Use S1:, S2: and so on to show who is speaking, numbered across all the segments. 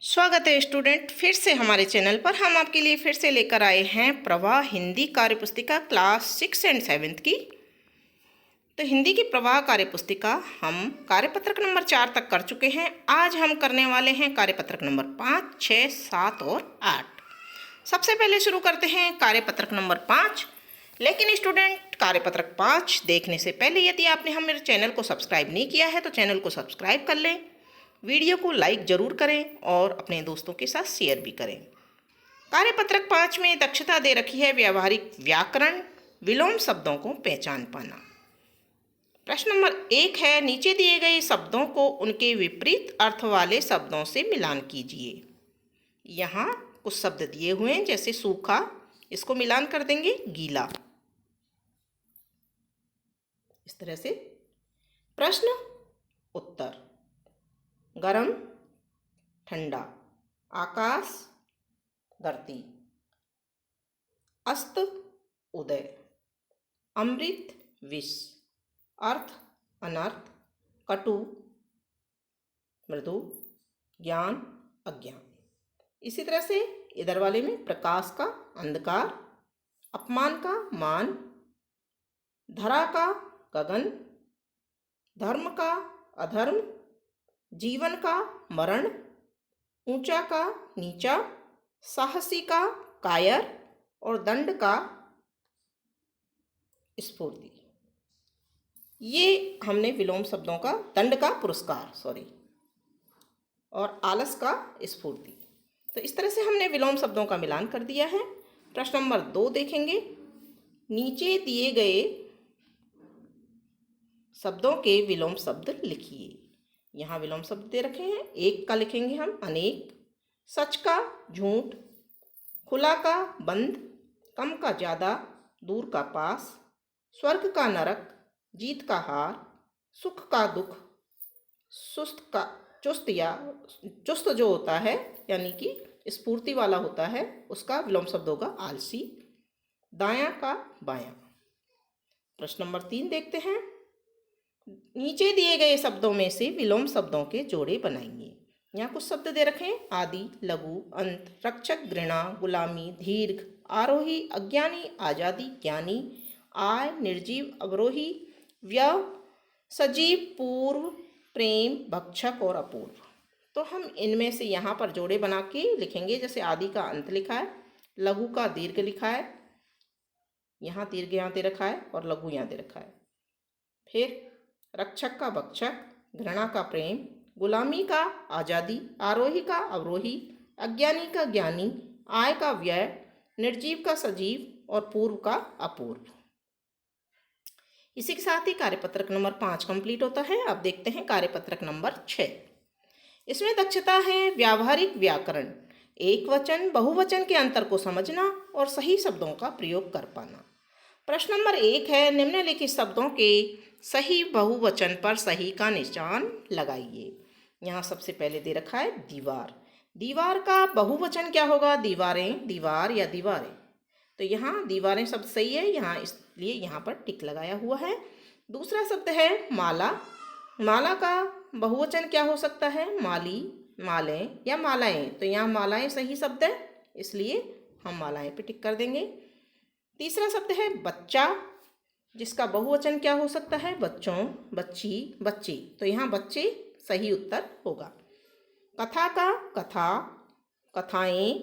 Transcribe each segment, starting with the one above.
S1: स्वागत है स्टूडेंट, फिर से हमारे चैनल पर हम आपके लिए फिर से लेकर आए हैं प्रवाह हिंदी कार्यपुस्तिका क्लास 6 एंड 7 की। तो हिंदी की प्रवाह कार्यपुस्तिका हम कार्यपत्रक नंबर 4 तक कर चुके हैं। आज हम करने वाले हैं कार्यपत्रक नंबर 5, 6, 7 और 8। सबसे पहले शुरू करते हैं कार्यपत्रक नंबर 5। लेकिन स्टूडेंट, कार्यपत्रक 5 देखने से पहले यदि आपने हमारे चैनल को सब्सक्राइब नहीं किया है तो चैनल को सब्सक्राइब कर लें, वीडियो को लाइक जरूर करें और अपने दोस्तों के साथ शेयर भी करें। कार्यपत्रक 5 में दक्षता दे रखी है व्यावहारिक व्याकरण, विलोम शब्दों को पहचान पाना। प्रश्न नंबर 1 है, नीचे दिए गए शब्दों को उनके विपरीत अर्थ वाले शब्दों से मिलान कीजिए। यहाँ कुछ शब्द दिए हुए हैं, जैसे सूखा, इसको मिलान कर देंगे गीला, इस तरह से। प्रश्न उत्तर: गरम ठंडा, आकाश धरती, अस्त उदय, अमृत विष, अर्थ अनर्थ, कटु मृदु, ज्ञान अज्ञान। इसी तरह से इधर वाले में प्रकाश का अंधकार, अपमान का मान, धरा का गगन, धर्म का अधर्म, जीवन का मरण, ऊंचा का नीचा, साहसी का कायर और दंड का स्फूर्ति। ये हमने विलोम शब्दों का, दंड का पुरस्कार और आलस का स्फूर्ति। तो इस तरह से हमने विलोम शब्दों का मिलान कर दिया है। प्रश्न नंबर 2 देखेंगे, नीचे दिए गए शब्दों के विलोम शब्द लिखिए। यहाँ विलोम शब्द दे रखे हैं। एक का लिखेंगे हम अनेक, सच का झूठ, खुला का बंद, कम का ज़्यादा, दूर का पास, स्वर्ग का नरक, जीत का हार, सुख का दुख, सुस्त का चुस्त, या चुस्त जो होता है यानी कि स्फूर्ति वाला होता है, उसका विलोम शब्द होगा आलसी, दायां का बायां। प्रश्न नंबर 3 देखते हैं, नीचे दिए गए शब्दों में से विलोम शब्दों के जोड़े बनाइए। यहाँ कुछ शब्द दे रखे हैं, आदि, लघु, अंत, रक्षक, घृणा, गुलामी, दीर्घ, आरोही, अज्ञानी, आजादी, ज्ञानी, आय, निर्जीव, अवरोही, व्यय, सजीव, पूर्व, प्रेम, भक्षक और अपूर्व। तो हम इनमें से यहाँ पर जोड़े बना के लिखेंगे। जैसे आदि का अंत लिखा है, लघु का दीर्घ लिखा है, यहाँ दीर्घ यहाँ दे रखा है और लघु यहाँ दे रखा है। फिर रक्षक का भक्षक, घृणा का प्रेम, गुलामी का आज़ादी, आरोही का अवरोही, अज्ञानी का ज्ञानी, आय का व्यय, निर्जीव का सजीव और पूर्व का अपूर्व। इसी के साथ ही कार्यपत्रक नंबर 5 कंप्लीट होता है। अब देखते हैं कार्यपत्रक नंबर 6। इसमें दक्षता है व्यावहारिक व्याकरण, एक वचन बहुवचन के अंतर को समझना और सही शब्दों का प्रयोग कर पाना। प्रश्न नंबर 1 है, निम्नलिखित शब्दों के सही बहुवचन पर सही का निशान लगाइए। यहाँ सबसे पहले दे रखा है दीवार। दीवार का बहुवचन क्या होगा? दीवारें, दीवार या दीवारें। तो यहाँ दीवारें शब्द सही है, यहाँ इसलिए यहाँ पर टिक लगाया हुआ है। दूसरा शब्द है माला। माला का बहुवचन क्या हो सकता है? माली, मालें या मालाएं। तो यहाँ मालाएं सही शब्द है, इसलिए हम मालाएं पे टिक कर देंगे। तीसरा शब्द है बच्चा, जिसका बहुवचन क्या हो सकता है? बच्चों, बच्ची, बच्ची। तो यहाँ बच्चे सही उत्तर होगा। कथा का कथा, कथाएं,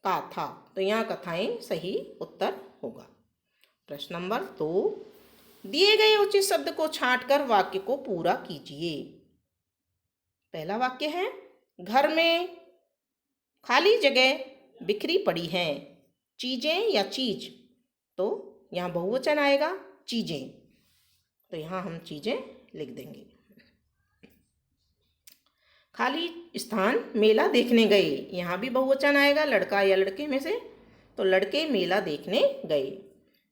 S1: काथा। तो यहाँ कथाएं सही उत्तर होगा। प्रश्न नंबर 2, दिए गए उचित शब्द को छांटकर वाक्य को पूरा कीजिए। पहला वाक्य है, घर में खाली जगह बिखरी पड़ी हैं, चीजें या चीज। तो यहाँ बहुवचन आएगा चीजें, तो यहाँ हम चीजें लिख देंगे। खाली स्थान, मेला देखने गए, यहाँ भी बहुवचन आएगा लड़का या लड़के में से, तो लड़के मेला देखने गए।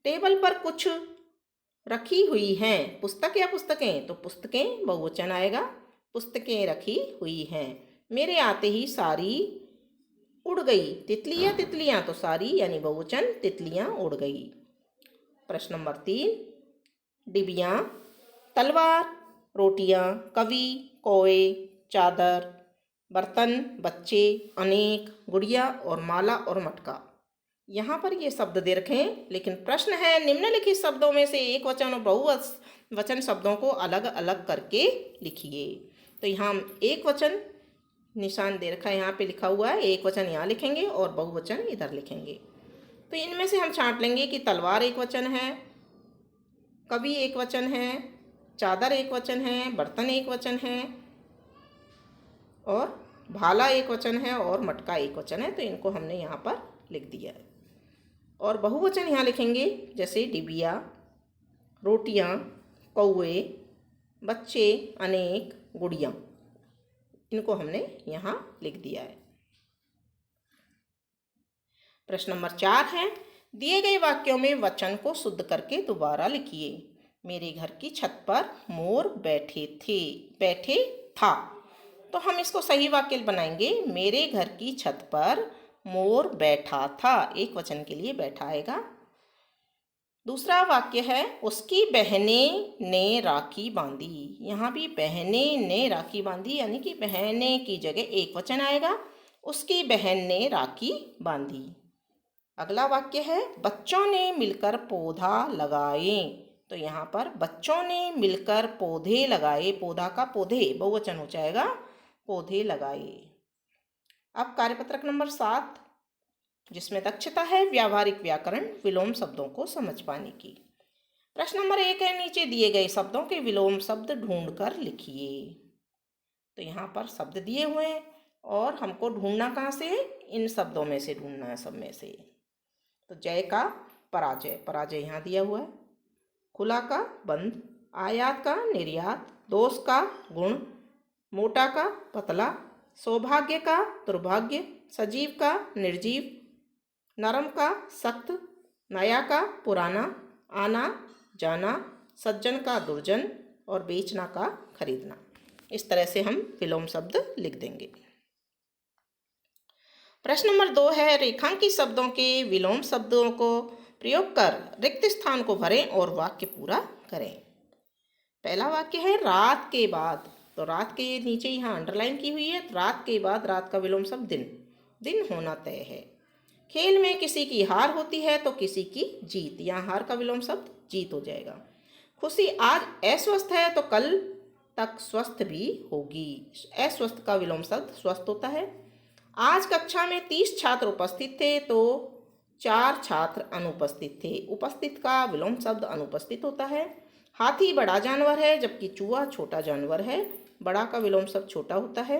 S1: टेबल पर कुछ रखी हुई हैं, पुस्तक या पुस्तकें, तो पुस्तकें बहुवचन आएगा, पुस्तकें रखी हुई हैं। मेरे आते ही सारी उड़ गई, तितली या तितलियाँ, तो सारी यानी बहुवचन, तितलियाँ उड़ गई। प्रश्न नंबर 3, डिबियाँ, तलवार, रोटियाँ, कवि, कोए, चादर, बर्तन, बच्चे, अनेक, गुड़िया और माला और मटका। यहाँ पर ये शब्द दे रखे हैं, लेकिन प्रश्न है निम्नलिखित शब्दों में से एक वचन और बहुवचन शब्दों को अलग अलग करके लिखिए। तो यहाँ हम एक वचन निशान दे रखा है, यहाँ पे लिखा हुआ है, एक वचन यहाँ लिखेंगे और बहुवचन इधर लिखेंगे। तो इनमें से हम छांट लेंगे कि तलवार एक वचन है, कवि एक वचन है, चादर एक वचन है, बर्तन एक वचन है और भाला एक वचन है और मटका एक वचन है। तो इनको हमने यहाँ पर लिख दिया है। और बहुवचन यहाँ लिखेंगे, जैसे डिबिया, रोटियाँ, कौवे, बच्चे, अनेक, गुड़िया। इनको हमने यहाँ लिख दिया है। प्रश्न नंबर 4 है, दिए गए वाक्यों में वचन को शुद्ध करके दोबारा लिखिए। मेरे घर की छत पर मोर बैठे था। तो हम इसको सही वाक्य बनाएंगे, मेरे घर की छत पर मोर बैठा था, एक वचन के लिए बैठा आएगा। दूसरा वाक्य है, उसकी बहने ने राखी बांधी। यहाँ भी बहने ने राखी बांधी, यानी कि बहने की जगह एक वचन आएगा, उसकी बहन ने राखी बांधी। अगला वाक्य है, बच्चों ने मिलकर पौधा लगाए। तो यहाँ पर बच्चों ने मिलकर पौधे लगाए, पौधा का पौधे बहुवचन हो जाएगा, पौधे लगाए। अब कार्यपत्रक नंबर 7, जिसमें दक्षता है व्यावहारिक व्याकरण विलोम शब्दों को समझ पाने की। प्रश्न नंबर 1 है, नीचे दिए गए शब्दों के विलोम शब्द ढूंढ कर लिखिए। तो यहाँ पर शब्द दिए हुए हैं और हमको ढूंढना कहाँ से है, इन शब्दों में से ढूंढना है, सब में से। तो जय का पराजय, पराजय यहाँ दिया हुआ है। खुला का बंद, आयात का निर्यात, दोष का गुण, मोटा का पतला, सौभाग्य का दुर्भाग्य, सजीव का निर्जीव, नरम का सख्त, नया का पुराना, आना जाना, सज्जन का दुर्जन और बेचना का खरीदना। इस तरह से हम विलोम शब्द लिख देंगे। प्रश्न नंबर 2 है, रेखांकित शब्दों के विलोम शब्दों को प्रयोग कर रिक्त स्थान को भरें और वाक्य पूरा करें। पहला वाक्य है, रात के बाद। तो रात के नीचे यहाँ अंडरलाइन की हुई है, रात के बाद, रात का विलोम शब्द दिन, दिन होना तय है। खेल में किसी की हार होती है तो किसी की जीत, यहाँ हार का विलोम शब्द जीत हो जाएगा। खुशी आज अस्वस्थ है तो कल तक स्वस्थ भी होगी, अस्वस्थ का विलोम शब्द स्वस्थ होता है। आज कक्षा में 30 छात्र उपस्थित थे तो 4 छात्र अनुपस्थित थे, उपस्थित का विलोम शब्द अनुपस्थित होता है। हाथी बड़ा जानवर है जबकि चूहा छोटा जानवर है, बड़ा का विलोम शब्द छोटा होता है।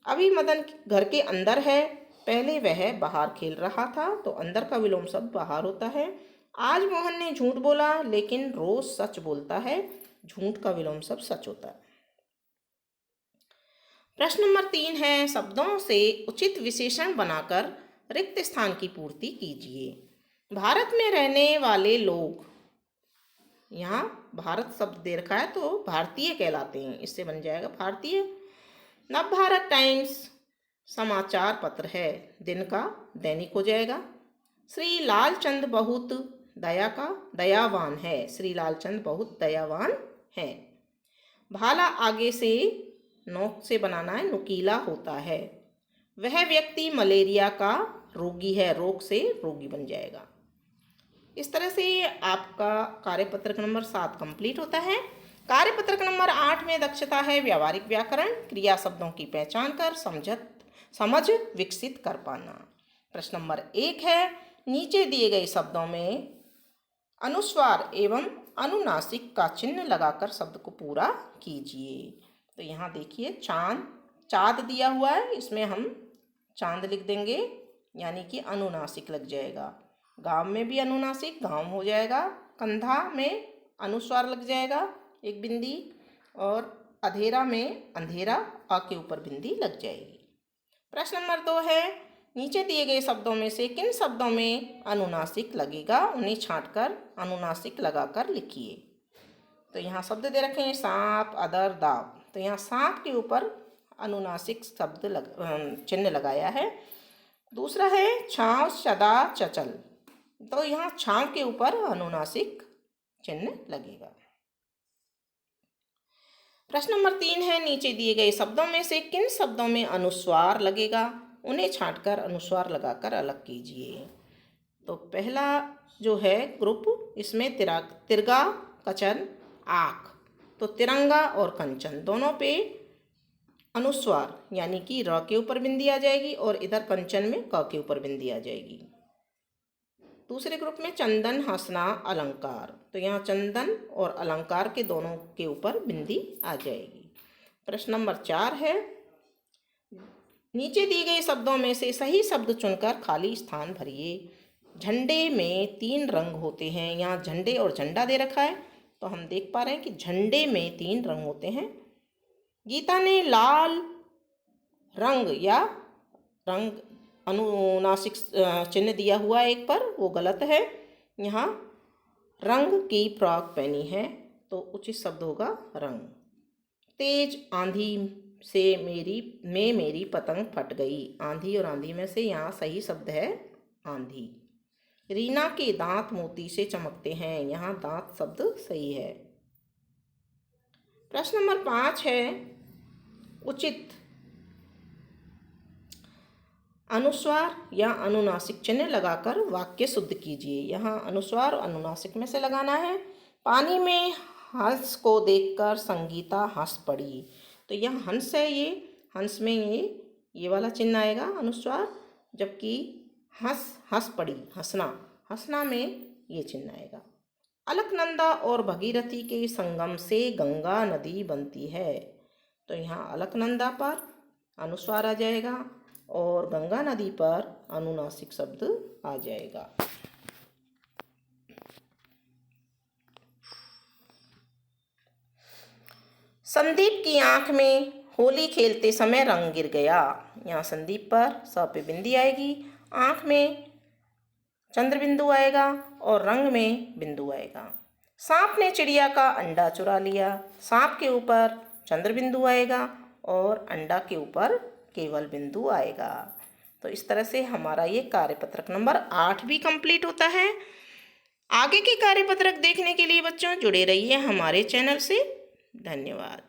S1: अभी मदन घर के अंदर है, पहले वह बाहर खेल रहा था, तो अंदर का विलोम शब्द बाहर होता है। आज मोहन ने झूठ बोला लेकिन रोज सच बोलता है, झूठ का विलोम शब्द सच होता है। प्रश्न नंबर 3 है, शब्दों से उचित विशेषण बनाकर रिक्त स्थान की पूर्ति कीजिए। भारत में रहने वाले लोग, यहाँ भारत शब्द दे रखा है तो भारतीय कहलाते हैं, इससे बन जाएगा भारतीय। नवभारत टाइम्स समाचार पत्र है, दिन का दैनिक हो जाएगा। श्री लालचंद बहुत दया का दयावान है, श्री लालचंद बहुत दयावान है। भाला आगे से नोक से बनाना है, नुकीला होता है। वह व्यक्ति मलेरिया का रोगी है, रोग से रोगी बन जाएगा। इस तरह से आपका कार्यपत्रक नंबर 7 कंप्लीट होता है। कार्यपत्रक नंबर 8 में दक्षता है व्यावहारिक व्याकरण, क्रिया शब्दों की पहचान कर समझ विकसित कर पाना। प्रश्न नंबर 1 है, नीचे दिए गए शब्दों में अनुस्वार एवं अनुनासिक का चिन्ह लगाकर शब्द को पूरा कीजिए। तो यहाँ देखिए, चाँद दिया हुआ है, इसमें हम चांद लिख देंगे, यानी कि अनुनासिक लग जाएगा। गांव में भी अनुनासिक गांव हो जाएगा। कंधा में अनुस्वार लग जाएगा एक बिंदी, और अधेरा में अंधेरा आ के ऊपर बिंदी लग जाएगी। प्रश्न नंबर 2 है, नीचे दिए गए शब्दों में से किन शब्दों में अनुनासिक लगेगा, उन्हें छांटकर अनुनासिक लगाकर लिखिए। तो यहाँ शब्द दे रखे हैं, सांप, अदर, दाव। तो यहाँ सांप के ऊपर अनुनासिक शब्द चिन्ह लगाया है। दूसरा है छांव, सदा, चचल। तो यहाँ छांव के ऊपर अनुनासिक चिन्ह लगेगा। प्रश्न नंबर 3 है, नीचे दिए गए शब्दों में से किन शब्दों में अनुस्वार लगेगा, उन्हें छांटकर अनुस्वार लगाकर अलग कीजिए। तो पहला जो है ग्रुप, इसमें तिरगा, कचन, आख। तो तिरंगा और कंचन दोनों पे अनुस्वार यानी कि र के ऊपर बिंदी आ जाएगी और इधर कंचन में क के ऊपर बिंदी आ जाएगी। दूसरे ग्रुप में चंदन, हंसना, अलंकार। तो यहाँ चंदन और अलंकार के दोनों के ऊपर बिंदी आ जाएगी। प्रश्न नंबर 4 है, नीचे दिए गए शब्दों में से सही शब्द चुनकर खाली स्थान भरिए। झंडे में 3 रंग होते हैं। यहाँ झंडे और झंडा दे रखा है, तो हम देख पा रहे हैं कि झंडे में 3 रंग होते हैं। गीता ने लाल रंग या रंग अनुनासिक चिन्ह दिया हुआ है एक पर, वो गलत है। यहाँ रंग की फ्रॉक पहनी है, तो उचित शब्द होगा रंग। तेज आंधी से मेरी पतंग फट गई। आंधी और आंधी में से यहाँ सही शब्द है आंधी। रीना के दांत मोती से चमकते हैं। यहाँ दांत शब्द सही है। प्रश्न नंबर 5 है, उचित अनुस्वार या अनुनासिक चिन्ह लगाकर वाक्य शुद्ध कीजिए। यहाँ अनुस्वार और अनुनासिक में से लगाना है। पानी में हंस को देखकर संगीता हंस पड़ी। तो यह हंस है, ये हंस में ये वाला चिन्ह आएगा अनुस्वार, जबकि हंस पड़ी, हंसना में ये चिन्ह आएगा। अलकनंदा और भगीरथी के संगम से गंगा नदी बनती है। तो यहाँ अलकनंदा पर अनुस्वार आ जाएगा और गंगा नदी पर अनुनासिक शब्द आ जाएगा। संदीप की आंख में होली खेलते समय रंग गिर गया। यहाँ संदीप पर स पे बिंदी आएगी, आंख में चंद्र बिंदु आएगा और रंग में बिंदु आएगा। सांप ने चिड़िया का अंडा चुरा लिया। सांप के ऊपर चंद्र बिंदु आएगा और अंडा के ऊपर केवल बिंदु आएगा। तो इस तरह से हमारा ये कार्यपत्रक नंबर 8 भी कंप्लीट होता है। आगे के कार्यपत्रक देखने के लिए बच्चों जुड़े रहिए हमारे चैनल से। धन्यवाद।